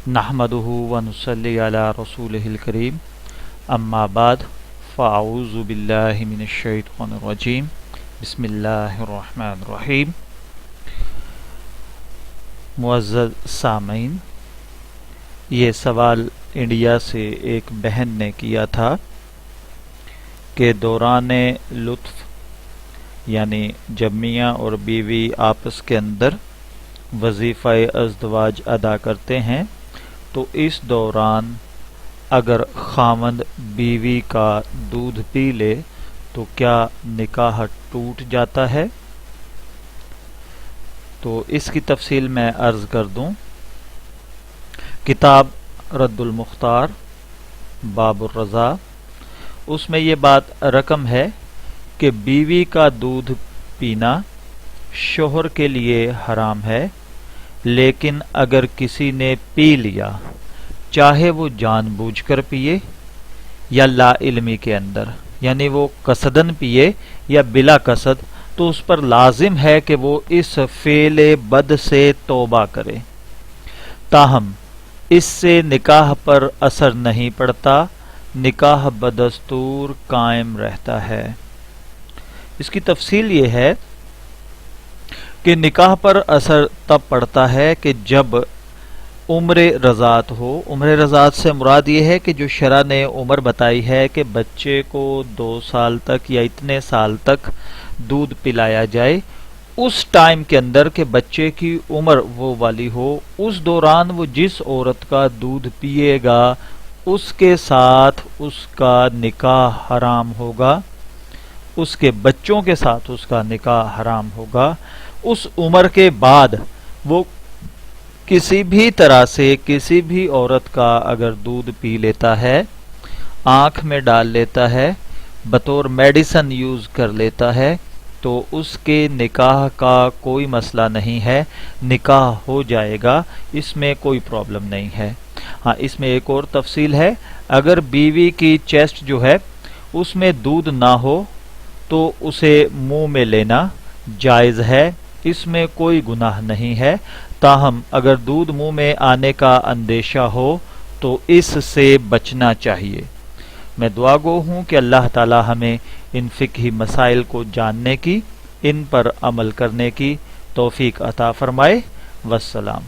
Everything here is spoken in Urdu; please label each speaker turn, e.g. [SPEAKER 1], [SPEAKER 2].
[SPEAKER 1] نحمدہ ونصلی علی رسولہ الکریم اما بعد فاعوذ باللہ من الشیطان الرجیم بسم اللہ الرحمن الرحیم۔ معزز سامعین، یہ سوال انڈیا سے ایک بہن نے کیا تھا کہ دوران لطف یعنی جب میاں اور بیوی آپس کے اندر وظیفہ ازدواج ادا کرتے ہیں تو اس دوران اگر خاوند بیوی کا دودھ پی لے تو کیا نکاح ٹوٹ جاتا ہے؟ تو اس کی تفصیل میں عرض کر دوں۔ کتاب رد المختار باب الرضا، اس میں یہ بات رقم ہے کہ بیوی کا دودھ پینا شوہر کے لیے حرام ہے، لیکن اگر کسی نے پی لیا، چاہے وہ جان بوجھ کر پیے یا لا علمی کے اندر، یعنی وہ قصدن پیے یا بلا قصد، تو اس پر لازم ہے کہ وہ اس فعل بد سے توبہ کرے۔ تاہم اس سے نکاح پر اثر نہیں پڑتا، نکاح بدستور قائم رہتا ہے۔ اس کی تفصیل یہ ہے کہ نکاح پر اثر تب پڑتا ہے کہ جب عمر رضاعت ہو۔ عمر رضاعت سے مراد یہ ہے کہ جو شرع نے عمر بتائی ہے کہ بچے کو 2 سال تک یا اتنے سال تک دودھ پلایا جائے، اس ٹائم کے اندر کہ بچے کی عمر وہ والی ہو، اس دوران وہ جس عورت کا دودھ پیے گا اس کے ساتھ اس کا نکاح حرام ہوگا، اس کے بچوں کے ساتھ اس کا نکاح حرام ہوگا۔ اس عمر کے بعد وہ کسی بھی طرح سے کسی بھی عورت کا اگر دودھ پی لیتا ہے، آنکھ میں ڈال لیتا ہے، بطور میڈیسن یوز کر لیتا ہے، تو اس کے نکاح کا کوئی مسئلہ نہیں ہے، نکاح ہو جائے گا، اس میں کوئی پرابلم نہیں ہے۔ ہاں، اس میں ایک اور تفصیل ہے، اگر بیوی کی چیسٹ جو ہے اس میں دودھ نہ ہو تو اسے منہ میں لینا جائز ہے، اس میں کوئی گناہ نہیں ہے۔ تاہم اگر دودھ منہ میں آنے کا اندیشہ ہو تو اس سے بچنا چاہیے۔ میں دعا گو ہوں کہ اللہ تعالی ہمیں ان فقہی مسائل کو جاننے کی، ان پر عمل کرنے کی توفیق عطا فرمائے۔ والسلام۔